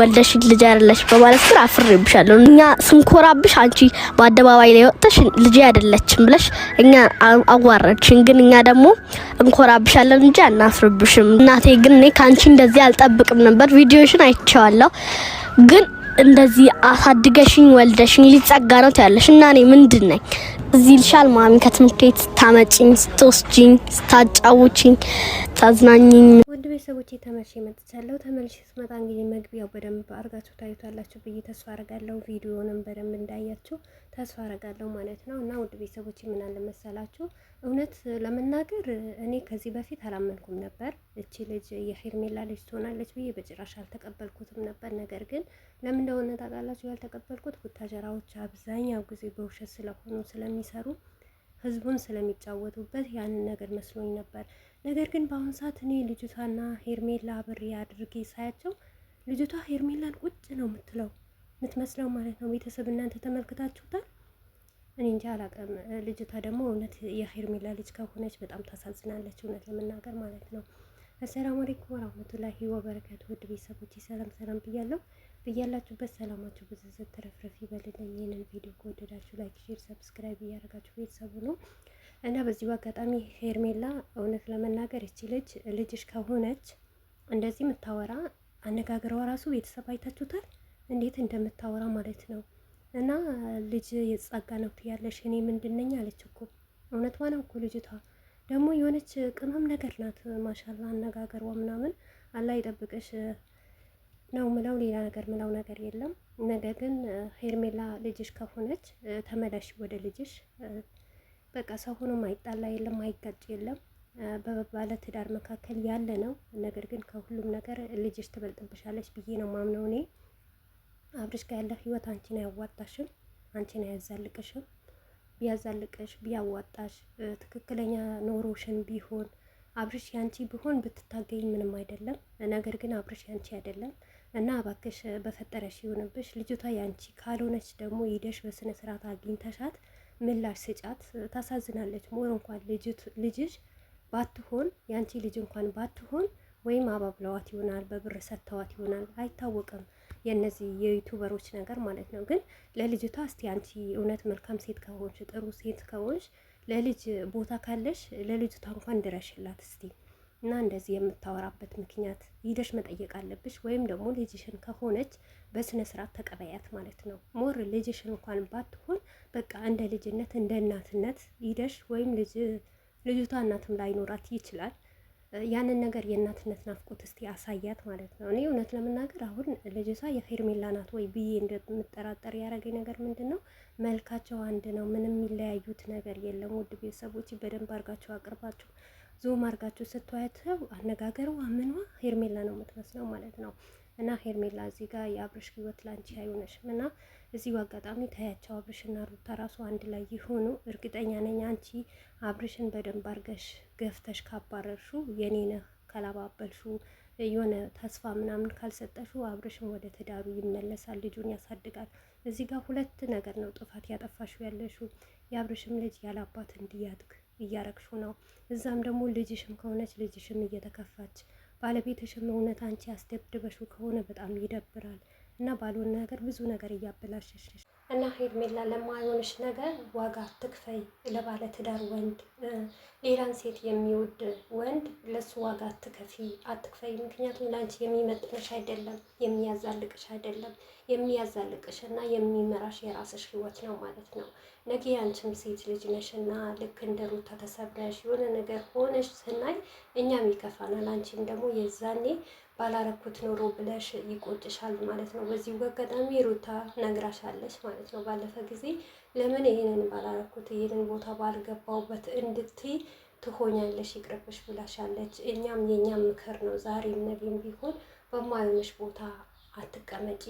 ወልደሽ ልጅ አይደለሽ በማለት ግን አፍሬብሻለሁ። እኛ ስንኮራብሽ አንቺ በአደባባይ ላይ ወጥተሽ ልጅ አይደለችም ብለሽ እኛ አዋረድሽን። ግን እኛ ደግሞ እንኮራብሻለን እንጂ አናፍርብሽም። እናቴ ግን እኔ ካንቺ እንደዚህ አልጠብቅም ነበር። ቪዲዮሽን አይቼዋለሁ ግን እንደዚህ አሳድገሽኝ ወልደሽኝ ሊጸጋ ነው ያለሽ እና እኔ ምንድን ነኝ? እዚህ ልሻል ማሚ ከትምህርት ቤት ታመጪኝ፣ ስትወስጂኝ፣ ስታጫውቺኝ፣ ታዝናኝኝ። ውድ ቤተሰቦቼ ተመልሼ መጥቻለሁ። ተመልሼ ስመጣ እንግዲህ መግቢያው በደንብ አርጋችሁ ታዩታላችሁ ብዬ ተስፋ አረጋለሁ። ቪዲዮንም በደንብ እንዳያችሁ ተስፋ አረጋለሁ ማለት ነው። እና ውድ ቤተሰቦቼ ምን አለ መሰላችሁ፣ እውነት ለመናገር እኔ ከዚህ በፊት አላመንኩም ነበር። እቺ ልጅ የሄርሜላ ልጅ ትሆናለች ብዬ በጭራሽ አልተቀበልኩትም ነበር። ነገር ግን ለምን እንደሆነ ታውቃላችሁ ያልተቀበልኩት? ቡታጀራዎች አብዛኛው ጊዜ በውሸት ስለሆኑ ስለሚሰሩ ህዝቡን ስለሚጫወቱበት ያንን ነገር መስሎኝ ነበር። ነገር ግን በአሁኑ ሰዓት እኔ ልጅቷና ሄርሜላ አብሬ አድርጌ ሳያቸው ልጅቷ ሄርሜላን ቁጭ ነው የምትመስለው ማለት ነው። ቤተሰብ እናንተ ተመልክታችሁታል? እኔ እንጃ አላውቅም። ልጅቷ ደግሞ እውነት የሄርሜላ ልጅ ከሆነች በጣም ታሳዝናለች፣ እውነት ለመናገር ማለት ነው። አሰላሙ አለይኩም ወራህመቱላሂ ወበረካቱ። ውድ ቤተሰቦቼ ሰላም ብያለሁ። በያላችሁበት ሰላማችሁ ብዙ ተረፍረፍ ይበልልኝ። ይህንን ቪዲዮ ከወደዳችሁ ላይክ፣ ሼር፣ ሰብስክራይብ እያደረጋችሁ ቤተሰቡ ነው እና በዚሁ አጋጣሚ ሄርሜላ እውነት ለመናገር እቺ ልጅ ልጅሽ ከሆነች እንደዚህ የምታወራ አነጋገሯ ራሱ ቤተሰብ አይታችሁታል እንዴት እንደምታወራ ማለት ነው። እና ልጅ የጸጋ ነው ትያለሽ፣ እኔ ምንድነኝ አለች እኮ። እውነቷ ነው እኮ ልጅቷ ደግሞ የሆነች ቅመም ነገር ናት። ማሻላ አነጋገሯ ምናምን አላህ ይጠብቅሽ ነው ምለው፣ ሌላ ነገር ምለው ነገር የለም። ነገር ግን ሄርሜላ ልጅሽ ከሆነች ተመለሽ ወደ ልጅሽ። በቃ ሰው ሆኖ ማይጣላ የለም ማይጋጭ የለም። በባለ ትዳር መካከል ያለ ነው። ነገር ግን ከሁሉም ነገር ልጅሽ ትበልጥብሻለች ብዬ ነው ማምነው እኔ። አብርሽ ጋር ያለ ህይወት አንቺን አያዋጣሽም፣ አንቺን አያዛልቅሽም። ቢያዛልቅሽ ቢያዋጣሽ ትክክለኛ ኖሮሽን ቢሆን አብርሽ ያንቺ ቢሆን ብትታገኝ ምንም አይደለም። ነገር ግን አብርሽ ያንቺ አይደለም እና እባክሽ በፈጠረሽ ይሁንብሽ። ልጅቷ ያንቺ ካልሆነች ደግሞ ሄደሽ በስነ ስርዓት አግኝተሻት ምላሽ ስጫት። ታሳዝናለች። ሞር እንኳን ልጅሽ ባትሆን ያንቺ ልጅ እንኳን ባትሆን ወይም አባብለዋት ይሆናል፣ በብር ሰጥተዋት ይሆናል፣ አይታወቅም። የነዚህ የዩቲዩበሮች ነገር ማለት ነው። ግን ለልጅቷ እስቲ አንቺ እውነት መልካም ሴት ከሆንሽ ጥሩ ሴት ከሆንሽ ለልጅ ቦታ ካለሽ ለልጅቷ እንኳን ድረሽላት እስቲ። እና እንደዚህ የምታወራበት ምክንያት ሂደሽ መጠየቅ አለብሽ። ወይም ደግሞ ልጅሽን ከሆነች በስነ ስርዓት ተቀበያት ማለት ነው። ሞር ልጅሽን እንኳን ባትሆን በቃ እንደ ልጅነት እንደ እናትነት ሂደሽ ወይም ልጅቷ እናትም ላይኖራት ይችላል። ያንን ነገር የእናትነት ናፍቆት እስቲ አሳያት ማለት ነው። እኔ እውነት ለመናገር አሁን ልጅቷ የሄርሜላ ናት ወይ ብዬ እንደምጠራጠር ያደረገኝ ነገር ምንድን ነው? መልካቸው አንድ ነው፣ ምንም የሚለያዩት ነገር የለም። ውድ ቤተሰቦች በደንብ አድርጋችሁ አቅርባችሁ ዞም አድርጋችሁ ስትዋያቸው አነጋገሩ ምኗ ሄርሜላ ነው የምትመስለው ማለት ነው። እና ሄርሜላ እዚህ ጋር የአብርሽ ህይወት ላንቺ አይሆነሽም እና እዚሁ አጋጣሚ ታያቸው አብርሽና ሩታ ራሱ አንድ ላይ ይሆኑ። እርግጠኛ ነኝ አንቺ አብርሽን በደንብ አርገሽ ገፍተሽ ካባረርሹ የኔ ነህ ካላባበልሹ የሆነ ተስፋ ምናምን ካልሰጠሹ አብርሽን ወደ ትዳሩ ይመለሳል፣ ልጁን ያሳድጋል። እዚህ ጋር ሁለት ነገር ነው ጥፋት ያጠፋሹ ያለሹ። የአብርሽም ልጅ ያላባት እንዲያድግ እያረግሹ ነው። እዛም ደግሞ ልጅሽም ከሆነች ልጅሽም እየተከፋች ባለቤትሽም እውነት አንቺ አስደብድበሹ ከሆነ በጣም ይደብራል። እና ባልሆነ ነገር ብዙ ነገር እያበላሸሽ እና ሄርሜላ ለማይሆንሽ ነገር ዋጋ አትክፈይ። ለባለ ትዳር ወንድ ሌላን ሴት የሚወድ ወንድ ለሱ ዋጋ አትክፈይ። ምክንያቱም ላንቺ የሚመጥንሽ አይደለም፣ የሚያዛልቅሽ አይደለም። የሚያዛልቅሽ እና የሚመራሽ የራስሽ ህይወት ነው ማለት ነው። ነገ አንቺም ሴት ልጅ ነሽና ልክ እንደ ሩታ ተሰብረሽ የሆነ ነገር ሆነሽ ስናይ እኛም ይከፋናል። አንቺም ደግሞ የዛኔ ባላረኩት ኖሮ ብለሽ ይቆጭሻል ማለት ነው። በዚህ አጋጣሚ ሩታ ነግራሻለች ማለት ነው። ባለፈ ጊዜ ለምን ይሄንን ባላረኩት ይሄንን ቦታ ባልገባውበት እንድትይ ትሆኛለሽ ይቅርብሽ ብላሻለች። እኛም የኛም ምክር ነው። ዛሬም ነገም ቢሆን በማይሆንሽ ቦታ አትቀመጪ።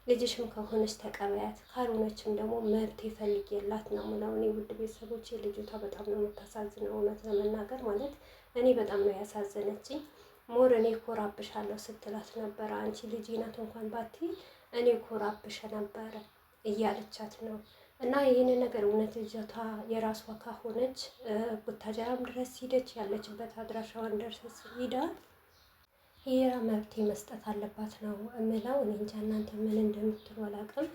ልጅሽም ከሆነች ተቀበያት፣ ካልሆነችም ደግሞ መብት ይፈልግላት ነው ምለው እኔ። ውድ ቤተሰቦች ልጅቷ በጣም ነው የምታሳዝነው እውነት ለመናገር ማለት እኔ በጣም ነው ያሳዘነችኝ። ሞር እኔ ኮራብሻለሁ ስትላት ነበረ። አንቺ ልጅ ናት እንኳን ባቲ እኔ ኮራብሽ ነበረ እያለቻት ነው። እና ይህን ነገር እውነት ልጅቷ የራሷ ከሆነች ቡታጀራም ድረስ ሂደች፣ ያለችበት አድራሻዋን ደርሰስ ሂዳ ሄራ መብት መስጠት አለባት ነው እምለው። እኔ እንጃ እናንተ ምን እንደምትሉ አላውቅም።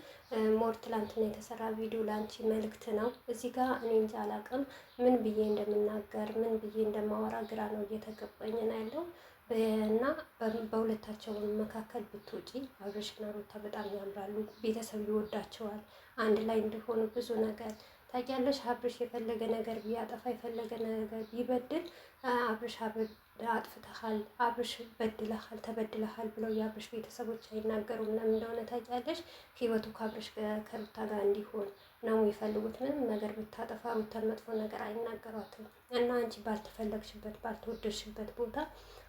ሞር ትላንትና የተሰራ ቪዲዮ ለአንቺ መልእክት ነው። እዚህ ጋር እኔ እንጃ አላውቅም ምን ብዬ እንደምናገር ምን ብዬ እንደማወራ ግራ ነው እየተገባኝ ነው ያለው። እና በሁለታቸው መካከል ብትወጪ አብርሽና ሩታ በጣም ያምራሉ። ቤተሰብ ይወዳቸዋል። አንድ ላይ እንደሆኑ ብዙ ነገር ታውቂያለሽ። አብርሽ የፈለገ ነገር ቢያጠፋ የፈለገ ነገር ቢበድል አብርሽ አጥፍተሃል፣ አብርሽ በድለሃል፣ ተበድለሃል ብለው የአብርሽ ቤተሰቦች አይናገሩም። ለምን እንደሆነ ታውቂያለሽ? ህይወቱ ከአብርሽ ከሩታ ጋር እንዲሆን ነው የሚፈልጉት። ምንም ነገር ብታጠፋ ሩታን መጥፎ ነገር አይናገሯትም። እና አንቺ ባልተፈለግሽበት ባልተወደድሽበት ቦታ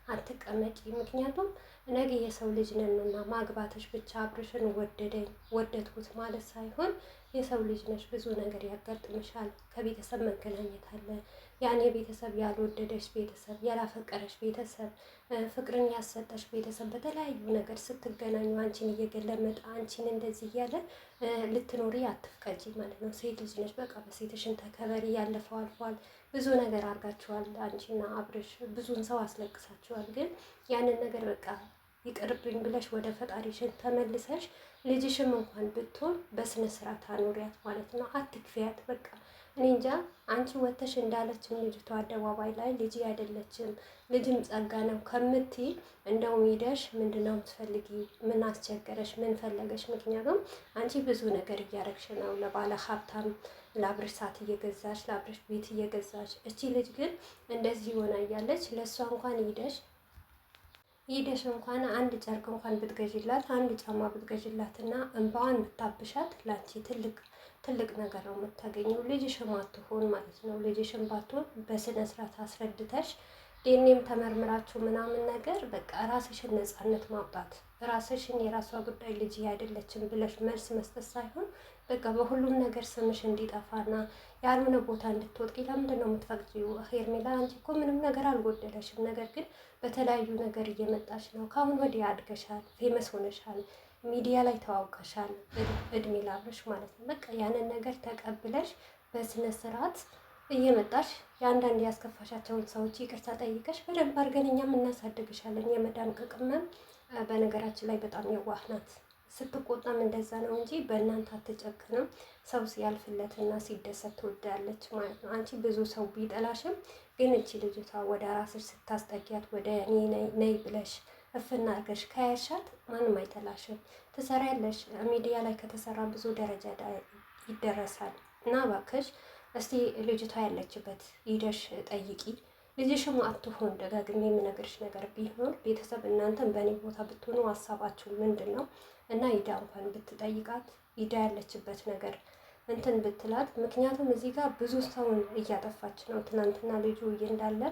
አትቀመጪ። ምክንያቱም ነገ የሰው ልጅ ነንና ማግባትሽ ብቻ አብርሽን ወደድኩት ማለት ሳይሆን የሰው ልጅ ነሽ፣ ብዙ ነገር ያጋጥምሻል። ከቤተሰብ መገናኘት አለ። ያኔ ቤተሰብ ያልወደደሽ ቤተሰብ፣ ያላፈቀረሽ ቤተሰብ፣ ፍቅርን ያሰጠሽ ቤተሰብ በተለያዩ ነገር ስትገናኙ አንቺን እየገለመጠ አንቺን እንደዚህ እያለ ልትኖሪ አትፍቀጂ ማለት ነው። ሴት ልጅ ነሽ፣ በቃ በሴትሽን ተከበሪ። ያለፈው አልፏል። ብዙ ነገር አድርጋችኋል። አንቺና አብርሽ ብዙን ሰው አስለቅሳችኋል። ግን ያንን ነገር በቃ ይቅርብኝ ብለሽ ወደ ፈጣሪሽን ተመልሰሽ ልጅሽም እንኳን ብትሆን በስነ ስርዓት አኑሪያት ማለት ነው። አትክፊያት። በቃ እኔ እንጃ አንቺ ወተሽ እንዳለችም ልጅቷ አደባባይ ላይ ልጅ አይደለችም ልጅም ጸጋ ነው ከምትይ እንደውም ሄደሽ ምንድነው የምትፈልጊ? ምን አስቸገረሽ? ምን ፈለገሽ? ምክንያቱም አንቺ ብዙ ነገር እያረግሽ ነው። ለባለ ሀብታም ለአብርሽ ሰዓት እየገዛሽ ለአብርሽ ቤት እየገዛሽ፣ እቺ ልጅ ግን እንደዚህ ሆና እያለች ለእሷ እንኳን ሄደሽ እንኳን አንድ ጨርቅ እንኳን ብትገዥላት አንድ ጫማ ብትገዥላት እና እንባዋን ብታብሻት ላንቺ ትልቅ ነገር ነው የምታገኘው። ልጅሽም አትሆን ማለት ነው። ልጅሽም ባትሆን በስነ ስርዓት አስረድተሽ ዴኔም ተመርምራችሁ ምናምን ነገር በቃ ራስሽን ነፃነት ማውጣት፣ ራስሽን የራሷ ጉዳይ ልጅ አይደለችም ብለሽ መልስ መስጠት ሳይሆን በቃ በሁሉም ነገር ስምሽ እንዲጠፋና ያልሆነ ቦታ እንድትወጥቂ ለምንድን ነው የምትፈቅጂው? ሄርሜላ አንቺ እኮ ምንም ነገር አልጎደለሽም። ነገር ግን በተለያዩ ነገር እየመጣች ነው። ከአሁን ወዲህ አድገሻል፣ ፌመስ ሆነሻል፣ ሚዲያ ላይ ተዋውቀሻል። እድሜ ላብረሽ ማለት ነው። በቃ ያንን ነገር ተቀብለሽ በስነ ስርዓት እየመጣሽ የአንዳንድ ያስከፋሻቸውን ሰዎች ይቅርታ ጠይቀሽ በደንብ አድርገን እኛም እናሳድግሻለን። የመዳም ቅቅመም በነገራችን ላይ በጣም የዋህ ናት። ስትቆጣም እንደዛ ነው እንጂ በእናንተ አትጨክንም። ሰው ሲያልፍለትና ሲደሰት ትወዳለች ማለት ነው። አንቺ ብዙ ሰው ቢጠላሽም ግን እቺ ልጅቷ ወደ ራስሽ ስታስጠጊያት ወደ እኔ ነይ ብለሽ እፍና አድርገሽ ከያሻት ማንም አይጠላሽም። ትሰሪያለሽ። ሚዲያ ላይ ከተሰራ ብዙ ደረጃ ይደረሳል። እና እባክሽ እስቲ ልጅቷ ያለችበት ሂደሽ ጠይቂ። ልጅሽም አትሆን ደጋግሜ የምነግርሽ ነገር ቢሆን ቤተሰብ እናንተን በእኔ ቦታ ብትሆኑ ሀሳባችሁ ምንድን ነው? እና ሂዳ እንኳን ብትጠይቃት ሂዳ ያለችበት ነገር እንትን ብትላት። ምክንያቱም እዚህ ጋር ብዙ ሰውን እያጠፋች ነው። ትናንትና ልጁ እንዳለ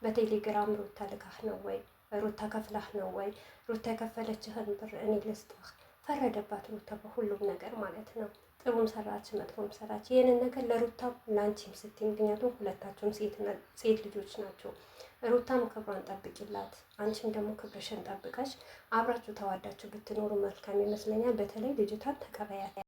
በቴሌግራም ሩታ ልካህ ነው ወይ ሩታ ከፍላህ ነው ወይ ሩታ የከፈለችህን ብር እኔ ልስጥህ። ፈረደባት ሩታ በሁሉም ነገር ማለት ነው። ጥሩም ሰራች መጥፎም ሰራች። ይህንን ነገር ለሩታም ለአንቺም ስትይ፣ ምክንያቱም ሁለታቸውም ሴት ልጆች ናቸው። ሩታም ክብሯን ጠብቂላት፣ አንቺም ደግሞ ክብርሽን ጠብቀሽ አብራችሁ ተዋዳችሁ ብትኖሩ መልካም ይመስለኛል። በተለይ ልጅቷን ተቀበያት።